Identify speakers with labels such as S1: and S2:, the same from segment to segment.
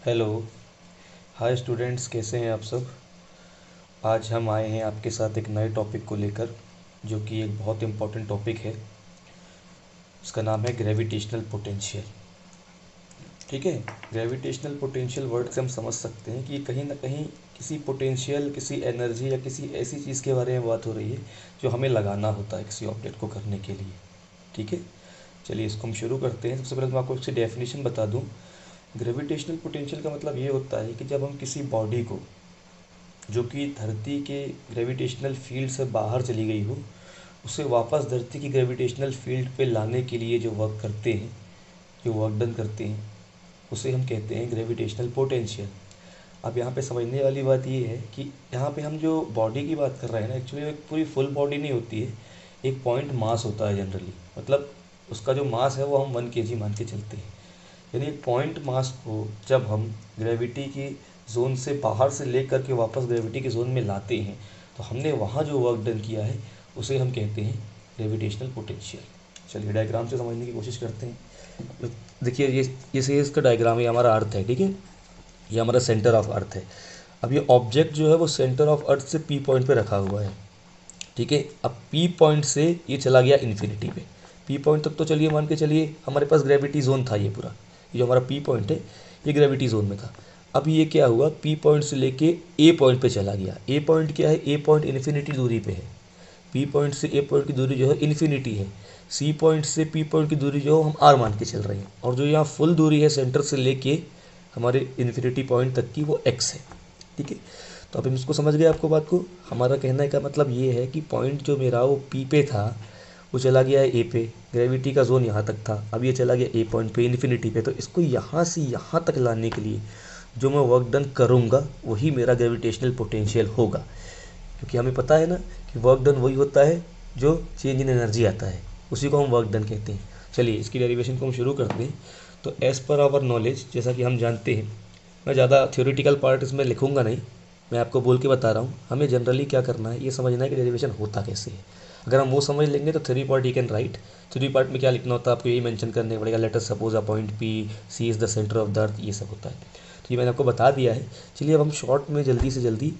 S1: Hello. Hi students, कैसे हैं आप सब। आज हम आए हैं आपके साथ एक नए टॉपिक को लेकर, जो कि एक बहुत इम्पोर्टेंट टॉपिक है। इसका नाम है ग्रेविटेशनल पोटेंशियल। ठीक है। ग्रेविटेशनल पोटेंशियल वर्ड से हम समझ सकते हैं कि कहीं ना कहीं किसी पोटेंशियल, किसी एनर्जी या किसी ऐसी चीज़ के बारे में बात हो रही है जो हमें लगाना होता है किसी ऑब्जेक्ट को करने के लिए। ठीक है। चलिए इसको हम शुरू करते हैं। सबसे पहले मैं आपको इसकी डेफिनेशन बता दूं। ग्रेविटेशनल पोटेंशियल का मतलब ये होता है कि जब हम किसी बॉडी को, जो कि धरती के ग्रेविटेशनल फील्ड से बाहर चली गई हो, उसे वापस धरती की ग्रेविटेशनल फील्ड पे लाने के लिए जो वर्क करते हैं, जो वर्क डन करते हैं, उसे हम कहते हैं ग्रेविटेशनल पोटेंशियल। अब यहाँ पे समझने वाली बात ये है कि यहाँ पे हम जो बॉडी की बात कर रहे हैं ना, एक्चुअली एक पूरी फुल बॉडी नहीं होती है। एक पॉइंट मास होता है जनरली, मतलब उसका जो मास है वो हम 1 kg मान के चलते हैं। यानी एक पॉइंट मास को जब हम ग्रेविटी की जोन से बाहर से ले करके वापस ग्रेविटी के जोन में लाते हैं, तो हमने वहाँ जो वर्क डन किया है उसे हम कहते हैं ग्रेविटेशनल पोटेंशियल। चलिए डायग्राम से समझने की कोशिश करते हैं। देखिए ये इसका डायग्राम, ये हमारा अर्थ है। ठीक है। ये हमारा सेंटर ऑफ अर्थ है। अब ये ऑब्जेक्ट जो है वो सेंटर ऑफ अर्थ से पी पॉइंट पे रखा हुआ है। ठीक है। अब पी पॉइंट से ये चला गया इन्फिनिटी पे। पी पॉइंट तक तो चलिए मान के चलिए हमारे पास ग्रेविटी जोन था। ये पूरा ये जो हमारा पी पॉइंट है, ये ग्रेविटी जोन में था। अब ये क्या हुआ, पी पॉइंट से लेके ए पॉइंट पे चला गया। ए पॉइंट क्या है, ए पॉइंट इन्फिनिटी दूरी पे है। पी पॉइंट से ए पॉइंट की दूरी जो है इन्फिनिटी है। सी पॉइंट से पी पॉइंट की दूरी जो हम आर मान के चल रहे हैं, और जो यहाँ फुल दूरी है सेंटर से लेके हमारे इन्फिनिटी पॉइंट तक की, वो एक्स है। ठीक है। तो अब हम इसको समझ गए आपको बात को। हमारा कहने का मतलब ये है कि पॉइंट जो मेरा वो पी पे था, वो चला गया है ए पे। ग्रेविटी का जोन यहाँ तक था, अब ये चला गया ए पॉइंट पे इन्फिनिटी पे। तो इसको यहाँ से यहाँ तक लाने के लिए जो मैं वर्क डन करूँगा वही मेरा ग्रेविटेशनल पोटेंशियल होगा। क्योंकि हमें पता है ना कि वर्क डन वही होता है जो चेंज इन एनर्जी आता है, उसी को हम वर्क डन कहते हैं। चलिए इसकी डेरिवेशन को हम शुरू करते हैं। तो एज़ पर आवर नॉलेज, जैसा कि हम जानते हैं, मैं ज़्यादा थ्योरेटिकल पार्ट इसमें लिखूंगा नहीं, मैं आपको बोल के बता रहा हूँ। हमें जनरली क्या करना है, ये समझना है कि डेरिवेशन होता कैसे है। अगर हम वो समझ लेंगे तो three part you can write. Three part में क्या लिखना होता है, आपको यही मेंशन करने पड़ेगा। Let us suppose a point P, C is the centre of the earth, ये सब होता है। तो ये मैंने आपको बता दिया है। चलिए अब हम शॉर्ट में जल्दी से जल्दी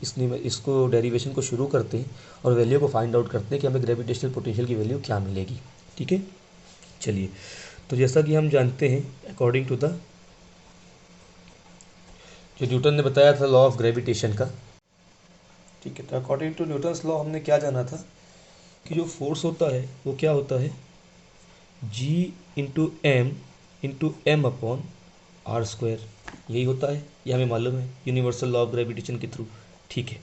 S1: इसको डेरिवेशन को शुरू करते हैं और वैल्यू को फाइंड आउट करते हैं कि हमें ग्रेविटेशनल पोटेंशियल की वैल्यू क्या मिलेगी। ठीक है। चलिए, तो जैसा कि हम जानते हैं, अकॉर्डिंग टू द जो न्यूटन ने बताया था लॉ ऑफ ग्रेविटेशन का। ठीक है। तो अकॉर्डिंग टू न्यूटन्स लॉ हमने क्या जाना था कि जो फोर्स होता है वो क्या होता है, G/m अपॉन आर स्क्वायर। यही होता है, ये हमें मालूम है यूनिवर्सल लॉ ऑफ ग्रेविटेशन के थ्रू। ठीक है।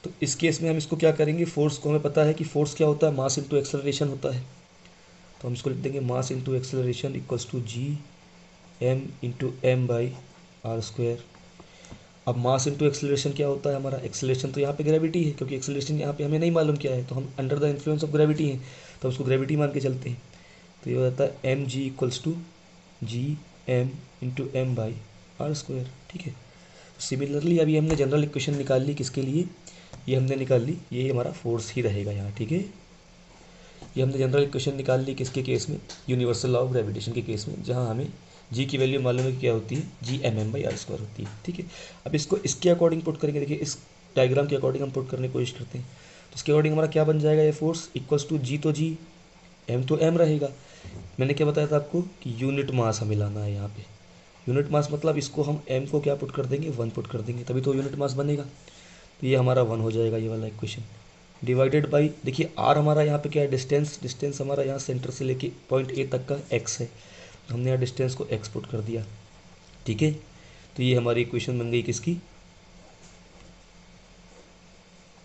S1: तो इस केस में हम इसको क्या करेंगे, फोर्स को हमें पता है कि फोर्स क्या होता है, मास इंटू एक्सेलरेशन होता है। तो हम इसको लिख देंगे mass into acceleration equals to G/m/r²। अब मास इंटू एक्सेलरेशन क्या होता है हमारा, एक्सेलरेशन तो यहाँ पे ग्रेविटी है, क्योंकि एक्सेलरेशन यहाँ पे हमें नहीं मालूम क्या है, तो हम under the influence of gravity हैं, तो उसको ग्रेविटी मान के चलते हैं। तो ये हो जाता है mg इक्वल्स टू G/m/r²। ठीक है। सिमिलरली अभी हमने जनरल इक्वेशन निकाल ली, किसके लिए, ये हमने निकाल ली, ये हमारा फोर्स ही रहेगा यहाँ। ठीक है। ये हमने जनरल इक्वेशन निकाल ली किसके केस में, यूनिवर्सल लॉ ऑफ ग्रेविटेशन के केस में, जहाँ हमें जी की वैल्यू मालूम है कि क्या होती है, G/m/r² होती है। ठीक है। अब इसको इसके अकॉर्डिंग पुट करेंगे। देखिए इस डायग्राम के अकॉर्डिंग हम पुट करने की कोशिश करते हैं। तो इसके अकॉर्डिंग हमारा क्या बन जाएगा, ये फोर्स इक्वल्स टू जी, तो जी, एम तो एम रहेगा। मैंने क्या बताया था आपको कि यूनिट मास हमें लाना है यहाँ पे। यूनिट मास मतलब इसको हम एम को क्या पुट कर देंगे, 1 पुट कर देंगे, तभी तो यूनिट मास बनेगा। तो ये हमारा 1 हो जाएगा, ये वाला इक्वेशन। डिवाइडेड बाई, देखिए आर हमारा यहाँ पे क्या है, डिस्टेंस। डिस्टेंस हमारा यहाँ सेंटर से लेके पॉइंट ए तक का एक्स है, तो हमने यहाँ डिस्टेंस को एक्स पुट कर दिया। ठीक है। तो ये हमारी इक्वेशन बन गई किसकी,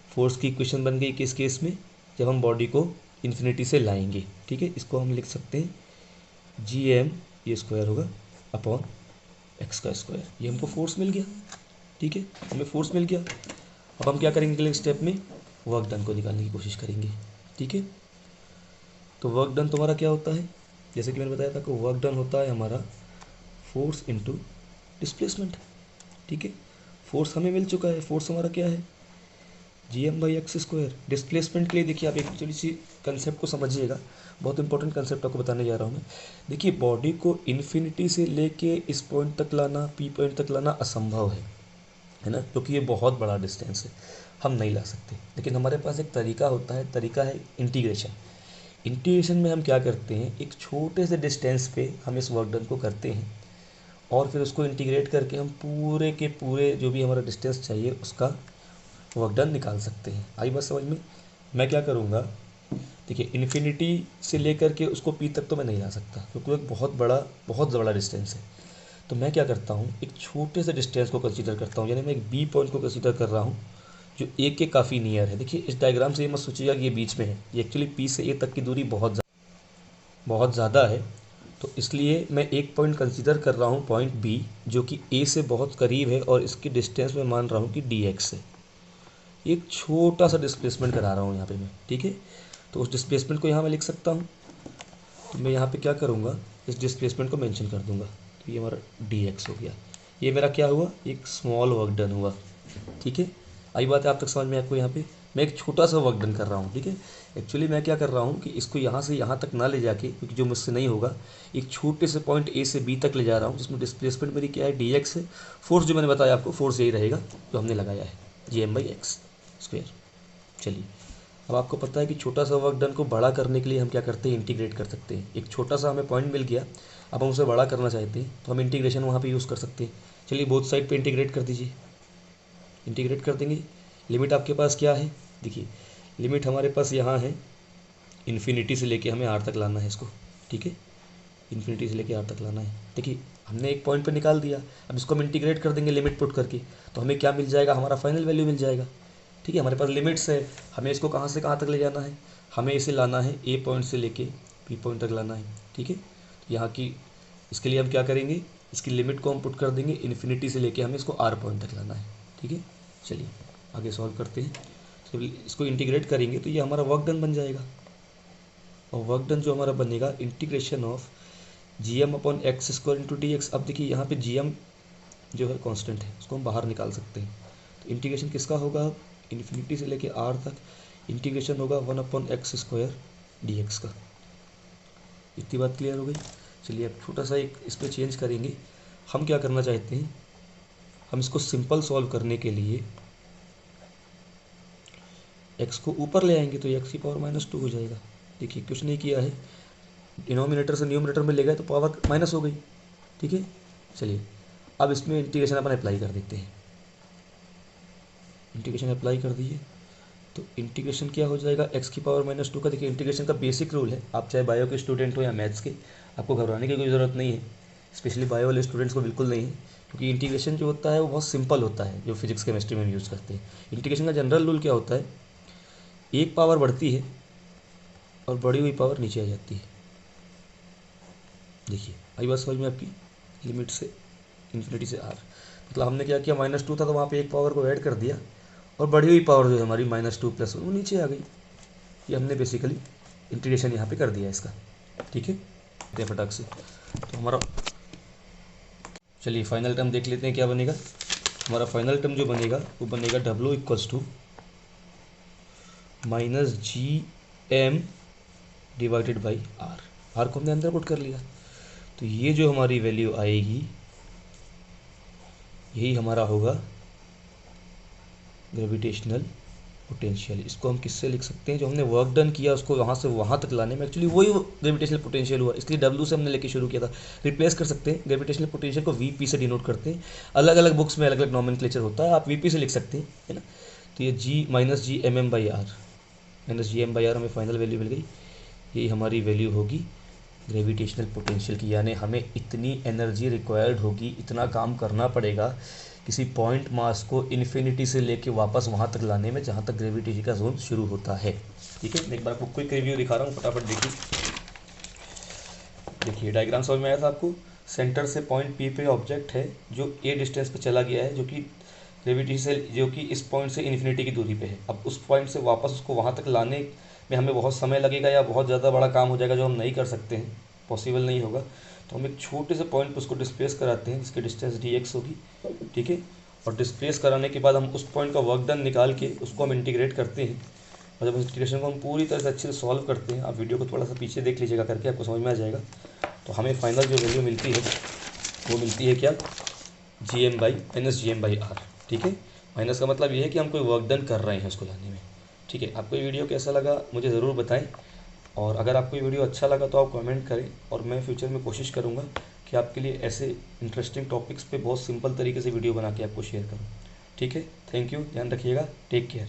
S1: फोर्स की इक्वेशन बन गई किस केस में, जब हम बॉडी को इन्फिनिटी से लाएंगे। ठीक है। इसको हम लिख सकते हैं Gm, ये स्क्वायर होगा, अपॉन एक्स का स्क्वायर। ये हमको फोर्स मिल गया। ठीक है। हमें फोर्स मिल गया। अब हम क्या करेंगे, अगले स्टेप में वर्क डन को निकालने की कोशिश करेंगे। ठीक है। तो वर्क डन तुम्हारा क्या होता है, जैसे कि मैंने बताया था कि वर्क डन होता है हमारा फोर्स इनटू डिस्प्लेसमेंट। ठीक है। फोर्स हमें मिल चुका है, फोर्स हमारा क्या है, gm/x²। डिस्प्लेसमेंट के लिए देखिए आप एक थोड़ी सी कंसेप्ट को समझिएगा, बहुत इंपॉर्टेंट कंसेप्ट आपको बताने जा रहा हूँ मैं। देखिए बॉडी को इन्फिनिटी से लेके इस पॉइंट तक लाना, पी पॉइंट तक लाना असंभव है ना, क्योंकि ये बहुत बड़ा डिस्टेंस है, हम नहीं ला सकते। लेकिन हमारे पास एक तरीका होता है, तरीका है इंटीग्रेशन। इंटीग्रेशन में हम क्या करते हैं, एक छोटे से डिस्टेंस पे हम इस वर्क डन को करते हैं और फिर उसको इंटीग्रेट करके हम पूरे के पूरे जो भी हमारा डिस्टेंस चाहिए उसका वर्क डन निकाल सकते हैं। आई बात समझ में? मैं क्या करूँगा, देखिए इन्फिनिटी से लेकर के उसको पी तक तो मैं नहीं ला सकता क्योंकि वो एक बहुत बड़ा डिस्टेंस है। तो मैं क्या करता हूँ, एक छोटे से डिस्टेंस को कंसीडर करता हूँ, यानी मैं एक बी पॉइंट को कंसीडर कर रहा हूँ जो ए के काफ़ी नियर है। देखिए इस डायग्राम से ये मत सोचिएगा कि ये बीच में है, ये एक्चुअली पी से ए तक की दूरी बहुत ज़्यादा है। तो इसलिए मैं एक पॉइंट कंसीडर कर रहा हूँ, पॉइंट बी, जो कि ए से बहुत करीब है और इसकी डिस्टेंस मैं मान रहा हूँ कि डी एक्स है। एक छोटा सा डिस्प्लेसमेंट करा रहा हूँ यहाँ पे मैं, ठीक है। तो उस डिस्प्लेसमेंट को यहाँ मैं लिख सकता हूँ। तो मैं यहाँ पे क्या करूँगा, इस डिस्प्लेसमेंट को मेंशन कर दूँगा। तो ये हमारा डी एक्स हो गया। ये मेरा क्या हुआ, एक स्मॉल वर्क डन हुआ, ठीक है। आई बात है आप तक समझ में? आपको यहाँ पे मैं एक छोटा सा वर्क डन कर रहा हूँ, ठीक है। एक्चुअली मैं क्या कर रहा हूँ कि इसको यहाँ से यहाँ तक ना ले जाके, क्योंकि जो मुझसे नहीं होगा, एक छोटे से पॉइंट ए से बी तक ले जा रहा हूँ जिसमें डिस्प्लेसमेंट मेरी क्या है, डी एक्स है। फोर्स जो मैंने बताया आपको, फोर्स यही रहेगा जो हमने लगाया है, gm/x²। चलिए अब आपको पता है कि छोटा सा वर्क डन को बड़ा करने के लिए हम क्या करते हैं, इंटीग्रेट कर सकते हैं। एक छोटा सा हमें पॉइंट मिल गया, अब हम उसे बड़ा करना चाहते हैं तो हम इंटीग्रेशन वहाँ पे यूज़ कर सकते हैं। चलिए बोथ साइड पे इंटीग्रेट कर दीजिए, इंटीग्रेट कर देंगे। लिमिट आपके पास क्या है, देखिए लिमिट हमारे पास यहाँ है, इन्फिनिटी से लेके हमें आर तक लाना है इसको, ठीक है। इन्फिनिटी से लेके आर तक लाना है। देखिए हमने एक पॉइंट पे निकाल दिया, अब इसको हम इंटीग्रेट कर देंगे लिमिट पुट करके, तो हमें क्या मिल जाएगा, हमारा फाइनल वैल्यू मिल जाएगा, ठीक है। हमारे पास लिमिट्स है, हमें इसको कहाँ से कहाँ तक ले जाना है, हमें इसे लाना है ए पॉइंट से लेके पी पॉइंट तक लाना है, ठीक है। यहाँ की इसके लिए हम क्या करेंगे, इसकी लिमिट को हम पुट कर देंगे, इन्फिनिटी से लेके हमें इसको आर पॉइंट तक लाना है, ठीक है। चलिए आगे सॉल्व करते हैं। तो इसको इंटीग्रेट करेंगे तो ये हमारा वर्क डन बन जाएगा, और वर्क डन जो हमारा बनेगा, integration of gm/x² into D x. अब देखिए यहाँ पे gm जो है कांस्टेंट है, उसको हम बाहर निकाल सकते हैं। तो इंटीग्रेशन किसका होगा, इन्फिनिटी से लेके आर तक इंटीग्रेशन होगा 1/x² dx का। इतनी बात क्लियर हो गई। चलिए अब छोटा सा एक इस पर चेंज करेंगे। हम क्या करना चाहते हैं, हम इसको सिंपल सॉल्व करने के लिए x को ऊपर ले आएंगे तो x⁻² हो जाएगा। देखिए कुछ नहीं किया है, डिनोमिनेटर से न्यूमरेटर में ले गए तो पावर माइनस हो गई, ठीक है। चलिए अब इसमें इंटीग्रेशन अपन अप्लाई कर देते हैं। इंटीग्रेशन अप्लाई कर दिए तो इंटीग्रेशन क्या हो जाएगा, x⁻² का। देखिए इंटीग्रेशन का बेसिक रूल है, आप चाहे बायो के स्टूडेंट हो या मैथ्स के, आपको घबराने की कोई ज़रूरत नहीं है, स्पेशली बायो वाले स्टूडेंट्स को बिल्कुल नहीं है, क्योंकि इंटीग्रेशन जो होता है वो बहुत सिंपल होता है, जो फिजिक्स केमिस्ट्री में हम यूज़ करते हैं। इंटीग्रेशन का जनरल रूल क्या होता है, एक पावर बढ़ती है और बढ़ी हुई पावर नीचे आ जाती है। देखिए आई बात समझ में आपकी, लिमिट से इन्फिनिटी से आर, मतलब हमने क्या किया, -2 था तो वहाँ पे एक पावर को ऐड कर दिया और बढ़ी हुई पावर जो है हमारी -2 + 1 वो नीचे आ गई। ये हमने बेसिकली इंटीग्रेशन यहाँ पे कर दिया इसका, ठीक है फटाक से। तो हमारा, चलिए फाइनल टर्म देख लेते हैं क्या बनेगा। हमारा फाइनल टर्म जो बनेगा वो बनेगा W = -gm/r। आर को हमने अंदर पुट कर लिया, तो ये जो हमारी वैल्यू आएगी यही हमारा होगा ग्रेविटेशनल पोटेंशियल। इसको हम किससे लिख सकते हैं, जो हमने वर्क डन किया उसको वहाँ से वहाँ तक लाने में एक्चुअली वही ग्रेविटेशनल पोटेंशियल हुआ, इसलिए W से हमने लेके शुरू किया था। रिप्लेस कर सकते हैं, ग्रेविटेशनल पोटेंशियल को VP से डिनोट करते हैं, अलग अलग बुक्स में अलग अलग नॉमेनक्लेचर होता है, आप VP से लिख सकते हैं, है ना। तो ये -gm/r हमें फाइनल वैल्यू मिल गई, यही हमारी वैल्यू होगी ग्रेविटेशनल पोटेंशियल की। यानी हमें इतनी एनर्जी रिक्वायर्ड होगी, इतना काम करना पड़ेगा किसी पॉइंट मास को इन्फिनिटी से लेके वापस वहाँ तक लाने में जहाँ तक ग्रेविटी का जोन शुरू होता है, ठीक है। एक बार आपको क्विक रिव्यू दिखा रहा हूँ, फटाफट देखिए। देखिए डायग्राम समझ में आया था आपको। सेंटर से पॉइंट P पे ऑब्जेक्ट है जो ए डिस्टेंस पे चला गया है, जो कि ग्रेविटी से, जो कि इस पॉइंट से इन्फिनिटी की दूरी पे है। अब उस पॉइंट से वापस उसको वहाँ तक लाने में हमें बहुत समय लगेगा या बहुत ज़्यादा बड़ा काम हो जाएगा जो हम नहीं कर सकते हैं, पॉसिबल नहीं होगा। तो हम एक छोटे से पॉइंट पर उसको डिस्प्लेस कराते हैं जिसकी डिस्टेंस dx होगी, ठीक है। और डिस्प्लेस कराने के बाद हम उस पॉइंट का वर्क डन निकाल के उसको हम इंटीग्रेट करते हैं, और जब इंटीग्रेशन को हम पूरी तरह से अच्छे से सॉल्व करते हैं, आप वीडियो को थोड़ा सा पीछे देख लीजिएगा करके, आपको समझ में आ जाएगा। तो हमें फाइनल जो वैल्यू मिलती है वो मिलती है क्या, GM/-GM/R। ठीक है, माइनस का मतलब ये है कि हम कोई वर्क डन कर रहे हैं उसको लाने में। ठीक है, आपको ये वीडियो कैसा लगा मुझे ज़रूर बताएं, और अगर आपको ये वीडियो अच्छा लगा तो आप कमेंट करें, और मैं फ्यूचर में कोशिश करूँगा कि आपके लिए ऐसे इंटरेस्टिंग टॉपिक्स पे बहुत सिंपल तरीके से वीडियो बना के आपको शेयर करूँ। ठीक है, थैंक यू, ध्यान रखिएगा, टेक केयर।